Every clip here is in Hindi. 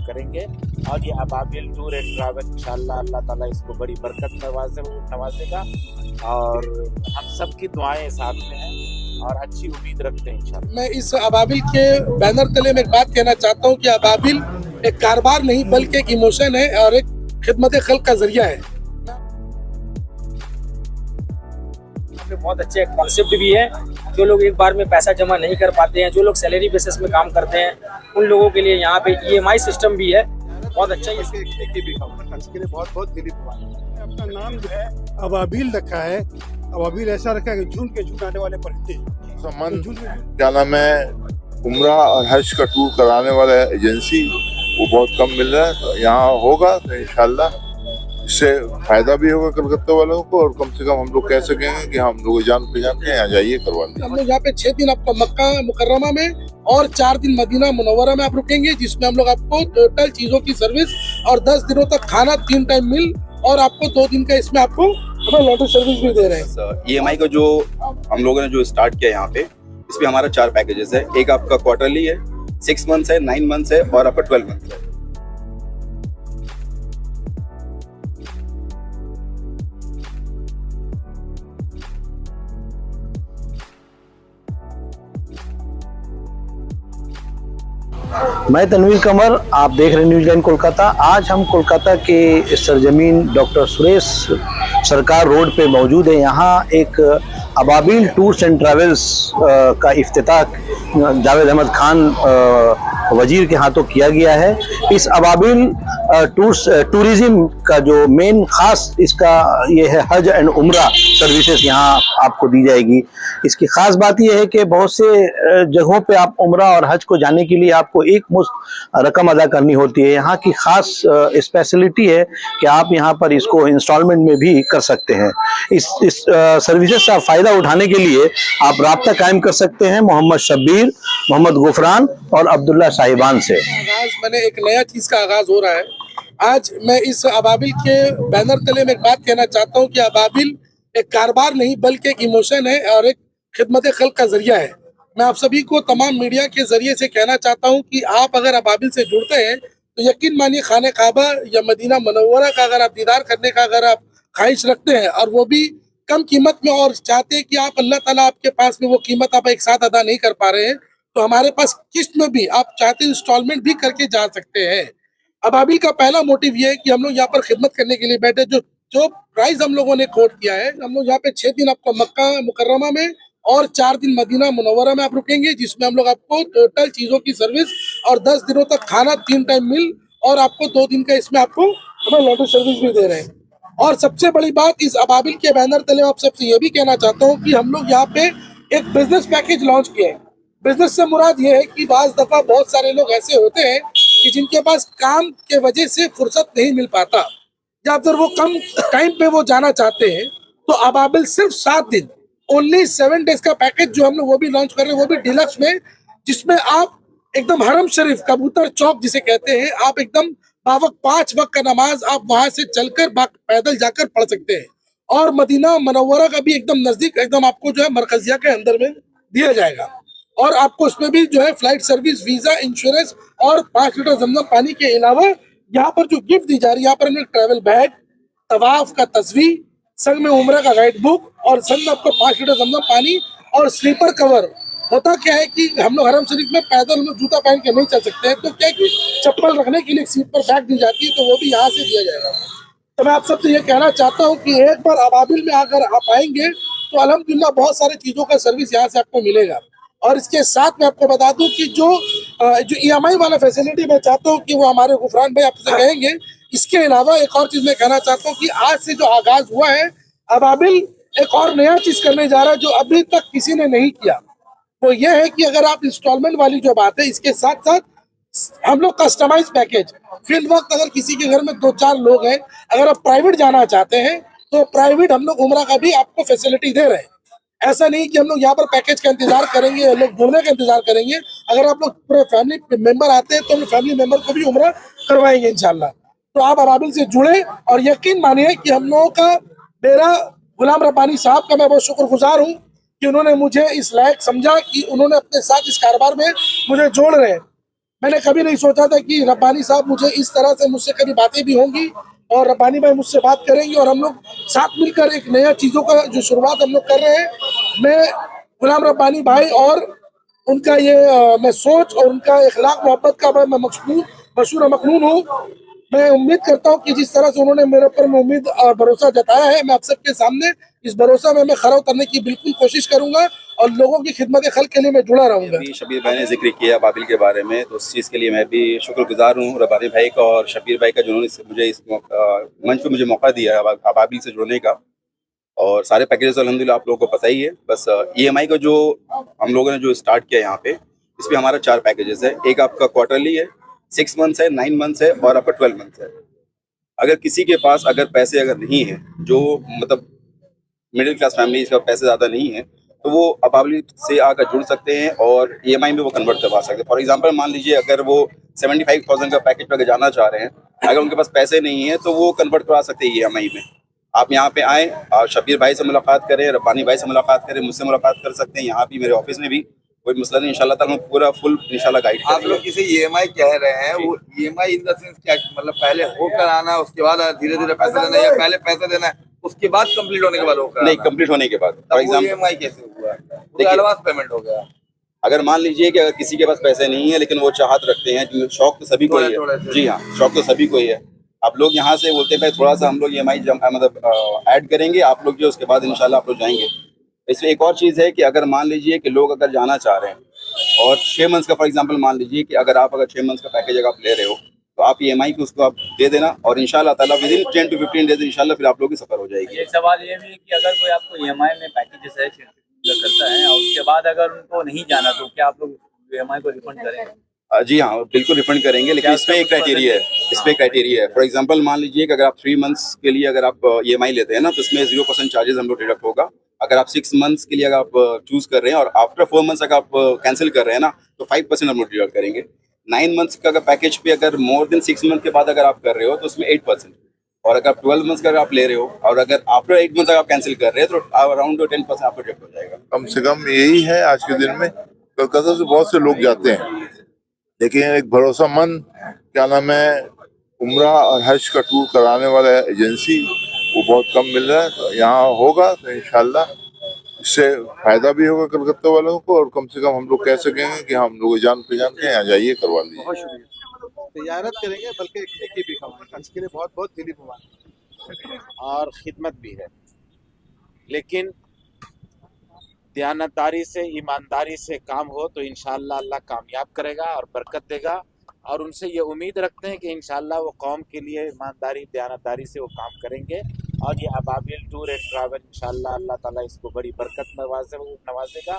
करेंगे। और ये अबाबिल टूर एंड ट्रैवल इंशाल्लाह अल्लाह ताला इसको बड़ी बरकत नवाजेगा और हम सबकी दुआएं साथ में हैं और अच्छी उम्मीद रखते हैं इंशाल्लाह। मैं इस अबाबिल के बैनर तले में एक बात कहना चाहता हूँ कि अबाबिल एक कारोबार नहीं बल्कि एक इमोशन है और एक खिदमत खल्क का जरिया है। बहुत अच्छे कॉन्सेप्ट भी है। जो लोग एक बार में पैसा जमा नहीं कर पाते हैं, जो लोग सैलरी बेसिस में काम करते हैं, उन लोगों के लिए यहाँ पे EMI सिस्टम भी है। बहुत अच्छा है। इसके लिए बहुत बहुत दिली मुबारक। अपना नाम जो है अबाबिल रखा है। अबाबिल ऐसा रखा है कि झूम के झूम आने वाले परिंदे। क्या नाम है, उम्रा और हज का टूर कराने वाला एजेंसी वो बहुत कम मिल रहा है। यहाँ होगा तो इंशाल्लाह इससे फायदा भी होगा कलकत्ता वालों को और कम से कम हम लोग कह सकेंगे कि हम लोग जान पहचान के यहाँ जाइए करवा लें। हम लोग यहाँ पे 6 दिन आपको मक्का मुकर्रमा में और 4 दिन मदीना मुनव्वरा में आप रुकेंगे, जिसमें हम लोग आपको टोटल चीजों की सर्विस और 10 दिनों तक खाना 3 टाइम मील और आपको 2 दिन का इसमें आपको लॉन्ड्री सर्विस भी दे रहे हैं। EMI का जो हम लोगों ने जो स्टार्ट किया यहाँ पे, इसमें हमारा 4 पैकेजेस है। एक आपका क्वार्टरली है, 6 मंथ्स है, 9 मंथ्स है और आपका 12 मंथ्स है। मैं तनवीर कमर, आप देख रहे हैं न्यूज़ लाइन कोलकाता। आज हम कोलकाता के सरजमीन डॉक्टर सुरेश सरकार रोड पे मौजूद है। यहाँ एक अबाबिल टूर्स एंड ट्रैवल्स का इफ्तिताह जावेद अहमद खान वजीर के हाथों किया गया है। इस अबाबिल टूरिज्म का जो मेन खास इसका ये है हज एंड उम्रा सर्विसेज यहाँ आपको दी जाएगी। इसकी खास बात यह है कि बहुत से जगहों पे आप उम्रा और हज को जाने के लिए आपको एक मुश्त रकम अदा करनी होती है। यहाँ की खास स्पेशलिटी है कि आप यहाँ पर इसको इंस्टॉलमेंट में भी कर सकते हैं। इस सर्विसेज का फायदा उठाने के लिए आप राब्ता कायम कर सकते हैं मोहम्मद शब्बीर, मोहम्मद गुफरान और अब्दुल्ला साहिबान से। मैंने एक नया चीज का आगाज हो रहा है। आज मैं इस अबाबिल के बैनर तले में एक बात कहना चाहता हूँ कि अबाबिल एक कारोबार नहीं बल्कि एक इमोशन है और एक खिदमत खल्क का जरिया है। मैं आप सभी को तमाम मीडिया के जरिए से कहना चाहता हूँ कि आप अगर अबाबिल से जुड़ते हैं तो यकीन मानिए खाने काबा या मदीना मुनव्वरा का अगर आप दीदार करने का अगर आप ख्वाहिश रखते हैं और वो भी कम कीमत में और चाहते हैं कि आप अल्लाह ताला आपके पास में वो कीमत आप एक साथ अदा नहीं कर पा रहे हैं, तो हमारे पास किस्त में भी आप चाहते इंस्टॉलमेंट भी करके जा सकते हैं। अबाबिल का पहला मोटिव ये है कि हम लोग यहाँ पर खिदमत करने के लिए बैठे। जो प्राइस हम लोगों ने कोट किया है, हम लोग यहाँ पे 6 दिन आपको मक्का मुकर्रमा में और 4 दिन मदीना मुनव्वरा में आप रुकेंगे, जिसमें हम लोग आपको टोटल चीजों की सर्विस और 10 दिनों तक खाना 3 टाइम मील और आपको 2 दिन का इसमें आपको लॉन्ड्री सर्विस भी दे रहे हैं। और सबसे बड़ी बात, इस अबाबिल के बैनर तले आप सबसे ये भी कहना चाहता हूँ कि हम लोग यहाँ पे एक बिजनेस पैकेज लॉन्च किए हैं। बिजनेस से मुराद ये है कि बाज दफा बहुत सारे लोग ऐसे होते हैं कि जिनके पास काम के वजह से फुर्सत नहीं मिल पाता या फिर वो कम टाइम पे वो जाना चाहते हैं, तो अबाबिल सिर्फ 7 दिन ओनली 7 डेज का पैकेज जो हम लोग वो भी लॉन्च कर रहे हैं, वो भी डिलक्स में, जिसमें आप एकदम हरम शरीफ कबूतर चौक जिसे कहते हैं, आप एकदम बावक 5 वक्त का नमाज आप वहां से चलकर पैदल जाकर पढ़ सकते हैं। और मदीना मुनव्वरा का भी एकदम नजदीक एकदम आपको जो है मरकजिया के अंदर में दिया जाएगा। और आपको उसमें भी जो है फ्लाइट सर्विस, वीजा, इंश्योरेंस और 5 लीटर जमजम पानी के अलावा यहाँ पर जो गिफ्ट दी जा रही है, यहाँ पर हमें ट्रैवल बैग, तवाफ का तस्वीर, संग में उम्रा का गाइड बुक और संग में आपको 5 लीटर जमजम पानी और स्लीपर कवर। होता क्या है कि हम लोग हरम शरीफ में पैदल हम लोग जूता पहन के नहीं चल सकते हैं, तो क्या कि चप्पल रखने के लिए सीट पर बैग दी जाती है, तो वो भी यहाँ से दिया जाएगा। तो मैं आप सबसे ये कहना चाहता हूँ कि एक बार अबाबिल में अगर आप आएंगे तो अल्हम्दुलिल्लाह बहुत सारी चीज़ों का सर्विस यहाँ से आपको मिलेगा। और इसके साथ मैं आपको बता दूं कि जो EMI वाला फैसिलिटी मैं चाहता हूं कि वो हमारे गुफरान भाई आपसे कहेंगे। इसके अलावा एक और चीज मैं कहना चाहता हूं कि आज से जो आगाज हुआ है, अबाबिल एक और नया चीज करने जा रहा है जो अभी तक किसी ने नहीं किया। वो ये है कि अगर आप इंस्टॉलमेंट वाली जो बात है, इसके साथ साथ हम लोग कस्टमाइज पैकेज, फिल वक्त अगर किसी के घर में 2-4 लोग हैं, अगर आप प्राइवेट जाना चाहते हैं तो प्राइवेट हम लोग उम्रा का भी आपको फैसिलिटी दे रहे हैं। ऐसा नहीं कि हम लोग यहाँ पर पैकेज का इंतजार करेंगे, लोग जुड़ने का इंतजार करेंगे। अगर आप लोग पूरे फैमिली मेंबर आते हैं तो हम फैमिली मेंबर को भी उम्रा करवाएंगे इंशाल्लाह। तो आप अबाबिल से जुड़े और यकीन मानिए कि हम लोगों का, मेरा गुलाम रब्बानी साहब का मैं बहुत शुक्रगुजार हूँ कि उन्होंने मुझे इस लायक समझा कि उन्होंने अपने साथ इस कारोबार में मुझे जोड़ रहे हैं। मैंने कभी नहीं सोचा था कि रब्बानी साहब मुझे इस तरह से मुझसे कभी बातें भी होंगी और रब्बानी भाई मुझसे बात करेंगे और हम लोग साथ मिलकर एक नया चीज़ों का जो शुरुआत हम लोग कर रहे हैं। मैं गुलाम रब्बानी भाई और उनका ये मैं सोच और उनका इखलाक मोहब्बत का मैं मशहूर और मखनून हूँ। मैं उम्मीद करता हूँ कि जिस तरह से उन्होंने मेरे ऊपर उम्मीद और भरोसा जताया है, मैं आप सबके सामने इस भरोसा में मैं खरा उतरने की बिल्कुल कोशिश करूंगा और लोगों की खिदमत खल्क के लिए मैं जुड़ा रहूंगा। अभी शबीर भाई ने जिक्र किया अबाबिल के बारे में, तो उस चीज़ के लिए मैं भी शुक्रगुजार हूँ रब्बानी भाई का और शबीर भाई का, जिन्होंने मुझे इस मंच पे मुझे मौका दिया है अबाबिल से जुड़ने का। और सारे पैकेजेस अल्हम्दुलिल्लाह आप लोगों को पता ही है। बस EMI का जो हम लोगों ने जो स्टार्ट किया यहाँ पे, इस पर हमारा 4 पैकेजेस है। एक आपका क्वार्टरली है, 6 मंथ्स है, 9 मंथ्स है और आपका 12 मंथ्स है। अगर किसी के पास अगर पैसे अगर नहीं है, जो मतलब मिडिल क्लास फैमिली का पैसे ज़्यादा नहीं है, तो वो अबाबिल से आकर जुड़ सकते हैं और EMI में वो कन्वर्ट करवा सकते हैं। फॉर एग्जांपल मान लीजिए अगर वो 75,000 का पैकेज पर जाना चाह रहे हैं, अगर उनके पास पैसे नहीं है तो वो कन्वर्ट करवा सकते हैं EMI में। आप यहाँ पे आएँ और शबीर भाई से मुलाकात करें, रब्बानी भाई से मुलाकात करें, मुझसे मुलाकात कर सकते हैं। यहाँ भी मेरे ऑफिस में भी कोई मसला नहीं, इंशाल्लाह ताला पूरा फुल इंशाल्लाह गाइड आप लोग किसे EMI कह रहे हैं, वो EMI इन द सेंस क्या, मतलब पहले होकर आना उसके बाद धीरे धीरे पैसा देना, या पहले पैसा देना है उसके बाद कंप्लीट होने के बाद होकर? नहीं, कंप्लीट होने के बाद। फॉर एग्जांपल EMI कैसे हुआ? देखिए एडवांस पेमेंट हो गया। अगर मान लीजिए कि अगर किसी के पास पैसे नहीं है लेकिन वो चाहत रखते हैं, शौक तो सभी को ही है। जी हाँ, शौक तो सभी को ही है। आप लोग यहाँ से बोलते हैं भाई थोड़ा सा हम लोग EMI मतलब ऐड करेंगे, आप लोग जो उसके बाद इंशाल्लाह आप लोग जाएंगे। इसमें एक और चीज़ है कि अगर मान लीजिए कि लोग अगर जाना चाह रहे हैं और 6 मंथ्स का, फॉर एग्जांपल मान लीजिए कि अगर 6 मंथ्स का पैकेज अगर आप ले रहे हो, तो आप EMI को उसको आप दे देना और इंशाल्लाह ताला विदिन 10 to 15 डेज इंशाल्लाह फिर आप लोगों की सफर हो जाएगी। एक सवाल ये भी है कि अगर कोई आपको EMI में पैकेजेस है करता है और उसके बाद अगर उनको नहीं जाना, तो क्या आप लोग EMI को रिफंड करेंगे? जी हाँ, बिल्कुल रिफंड करेंगे, लेकिन इसमें एक क्राइटेरिया है। इसमें क्राइटेरिया है, फॉर एग्जांपल मान लीजिए कि अगर आप 3 मंथ्स के लिए अगर आप EMI लेते हैं ना, तो इसमें 0% चार्जेस हम लोग डिडक्ट होगा। अगर आप 6 मंथ्स के लिए अगर आप चूज कर रहे हैं और आफ्टर 4 मंथ्स अगर आप कैंसिल कर रहे हैं ना, तो 5% हम लोग डिडक्ट करेंगे। 9 मंथ्स का अगर पैकेज पे अगर मोर देन 6 मंथ के बाद अगर आप कर रहे हो तो उसमें 8%, और अगर 12 मंथ्स का अगर आप ले रहे हो और अगर आफ्टर 8 मंथ अगर आप कैंसिल कर रहे हैं तो अराउंड 10% आपको डिडक्ट हो जाएगा। कम से कम यही है आज के दिन में। कलकत्ता से बहुत से लोग जाते हैं, लेकिन एक भरोसामंद क्या नाम है उम्रा और हज का टूर कराने वाला एजेंसी वो बहुत कम मिल रहा है। तो यहाँ होगा तो इंशाल्लाह इससे फायदा भी होगा कलकत्ता वालों को, और कम से कम हम लोग कह सकेंगे कि हम लोग जान पहचान के यहाँ जाइए, करवा लीजिए। तैयारत करेंगे बल्कि एक नेकी भी कमाएंगे। इसके लिए बहुत बहुत दिली मुबारक और खिदमत भी है, लेकिन दयानतदारी से, ईमानदारी से काम हो तो इंशाअल्लाह अल्लाह कामयाब करेगा और बरकत देगा। और उनसे ये उम्मीद रखते हैं कि इंशाअल्लाह वो कौम के लिए ईमानदारी, दयानतदारी से वो काम करेंगे। और ये अबाबिल टूर एंड ट्रैवल इंशाअल्लाह अल्लाह ताला इसको बड़ी बरकत नवाजेगा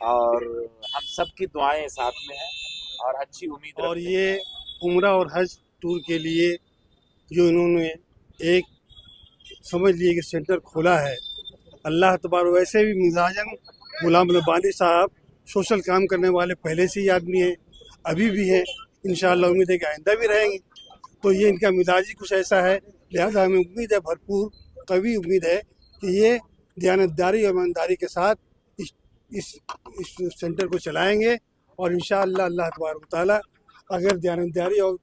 और हम सब की दुआएं साथ में हैं और अच्छी उम्मीद। और ये उम्रा और हज टूर के लिए जो इन्होंने एक समझ लिए कि सेंटर खोला है, अल्लाह तबारक, वैसे भी मिजाजन गुलाम रब्बानी साहब सोशल काम करने वाले पहले से ही आदमी हैं, अभी भी हैं, इंशाअल्लाह उम्मीद है कि आइंदा भी रहेंगे। तो ये इनका मिजाज ही कुछ ऐसा है, लिहाजा हमें उम्मीद है, भरपूर कवी उम्मीद है कि ये दयानतदारी और ईमानदारी के साथ इस सेंटर को चलाएंगे। और इंशाअल्लाह अल्लाह तबारक ताला अगर दयानतदारी और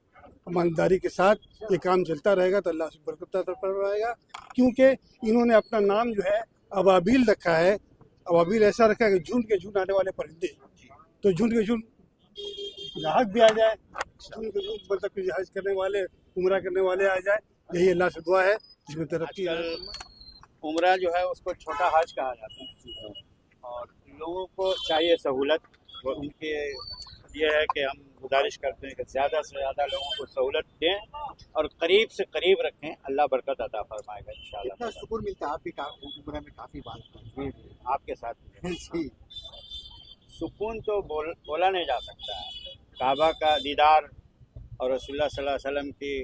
ईमानदारी के साथ ये काम चलता रहेगा तो अल्लाह से बरकत अता फरमाएगा। क्योंकि इन्होंने अपना नाम जो है अबाबिल रखा है। अबाबिल ऐसा रखा है कि झुंड के झुंड आने वाले परिंदे, तो झुंड के झुंड ग्राहक भी आ जाए, झुंड के झुंड मतलब कि हज करने वाले, उम्रा करने वाले आ जाए, यही अल्लाह से दुआ है जिसमें तरक्की। उम्रा जो है उसको छोटा हज कहा जाता है और लोगों को चाहिए सहूलत। उनके ये है कि हम गुजारिश करते हैं कि ज़्यादा से ज़्यादा लोगों को सहूलत दें और करीब से करीब रखें, अल्लाह बरकत अता फरमाएगा इंशाअल्लाह। कितना सुकून मिलता है आपकी उम्र में, काफ़ी बात आपके साथ जी। सुकून तो बोला नहीं जा सकता है। काबा का दीदार और रसूलुल्लाह सल्लल्लाहु अलैहि वसल्लम की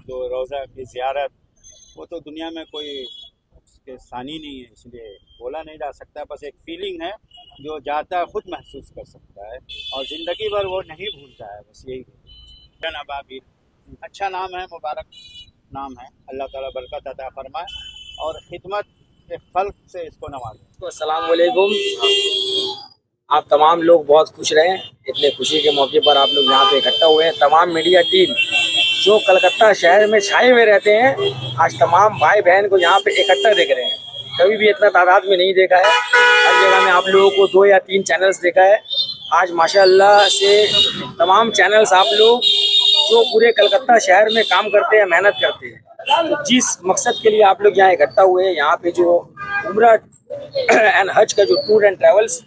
जो रोज़ा की ज़ियारत, वो तो दुनिया में कोई उसके सानी नहीं है, इसलिए बोला नहीं जा सकता। बस एक फीलिंग है, जो जाता है खुद महसूस कर सकता है और ज़िंदगी भर वो नहीं भूलता है। बस यही है। अबाबिल अच्छा नाम है, मुबारक नाम है, अल्लाह ताला बरकत अता फरमाए और खिदमत के खल्क से इसको नवाजे। अस्सलाम वालेकुम। आप तमाम लोग बहुत खुश रहें। इतने खुशी के मौके पर आप लोग यहाँ पे इकट्ठा हुए हैं। तमाम मीडिया टीम जो कलकत्ता शहर में छाए हुए रहते हैं, आज तमाम भाई बहन को यहाँ पे इकट्ठा देख रहे हैं। कभी भी इतना तादाद में नहीं देखा है। हर जगह में आप लोगों को 2 या 3 चैनल्स देखा है। आज माशाअल्लाह से तमाम चैनल्स आप लोग जो पूरे कलकत्ता शहर में काम करते हैं, मेहनत करते हैं, तो जिस मकसद के लिए आप लोग यहाँ इकट्ठा हुए हैं, यहाँ पे जो उम्रा एंड हज का जो टूर एंड ट्रेवल्स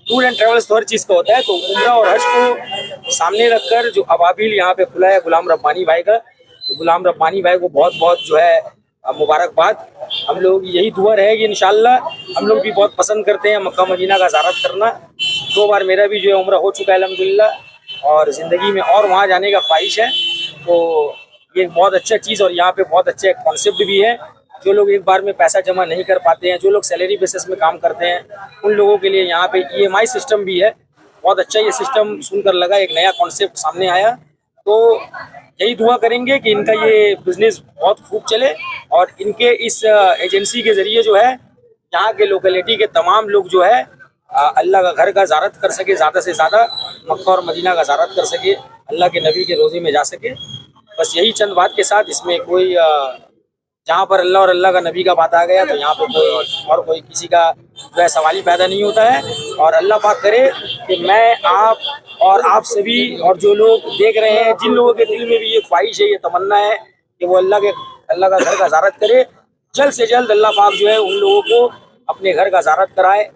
तो हर चीज़ का होता है, तो उम्रा और हज को सामने रखकर जो अबाबिल यहाँ पे खुला है गुलाम रब्बानी भाई का, तो गुलाम रब्बानी भाई को बहुत बहुत जो है मुबारकबाद। हम लोग यही दुआ रहेगी इंशाल्लाह। हम लोग भी बहुत पसंद करते हैं मक्का मदीना का ज़ियारत करना। 2 बार मेरा भी जो है उम्रा हो चुका है अल्हम्दुलिल्लाह, और ज़िंदगी में और वहाँ जाने का ख्वाहिश है। तो ये बहुत अच्छा चीज़ और यहाँ पे बहुत अच्छे कॉन्सेप्ट भी है। जो लोग एक बार में पैसा जमा नहीं कर पाते हैं, जो लोग सैलरी बेसिस में काम करते हैं, उन लोगों के लिए यहाँ पे EMI सिस्टम भी है। बहुत अच्छा ये सिस्टम सुनकर लगा, एक नया कॉन्सेप्ट सामने आया। तो यही दुआ करेंगे कि इनका ये बिज़नेस बहुत खूब चले और इनके इस एजेंसी के ज़रिए जो है यहाँ के लोकेलिटी के तमाम लोग जो है अल्लाह का घर का ज़ियारत कर सके, ज़्यादा से ज़्यादा मक्का और मदीना का ज़ियारत कर सके, अल्लाह के नबी के रोज़े में जा सके। बस यही चंद बात के साथ, इसमें कोई जहाँ पर अल्लाह और अल्लाह का नबी का बात आ गया तो यहाँ पे कोई किसी का जो है सवाल ही पैदा नहीं होता है। और अल्लाह पाक करे कि मैं, आप और आप सभी और जो लोग देख रहे हैं, जिन लोगों के दिल में भी ये ख्वाहिश है, ये तमन्ना है कि वो अल्लाह का घर का ज़ियारत करे, जल्द से जल्द अल्लाह पाक जो है उन लोगों को अपने घर का ज़ियारत कराए,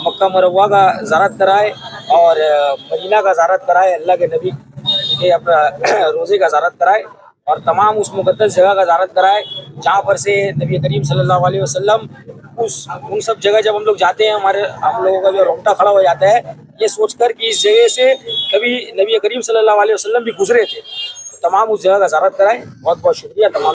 मक्का मुरव्वा का ज़ियारत कराए और मदीना का ज़ियारत कराए, अल्लाह के नबी के अपना रोज़े का ज़ियारत कराए और तमाम उस मुक़द्दस जगह का ज़ियारत कराए जहाँ पर से नबी करीम सल्लल्लाहु अलैहि वसल्लम उन सब जगह जब हम लोग जाते हैं, हम लोगों का जो रोंगटा खड़ा हो जाता है ये सोचकर कि इस जगह से कभी नबी करीम सल्लल्लाहु अलैहि वसल्लम भी गुजरे थे। तमाम उस जगह का ज़ियारत कराएं। बहुत बहुत शुक्रिया तमाम।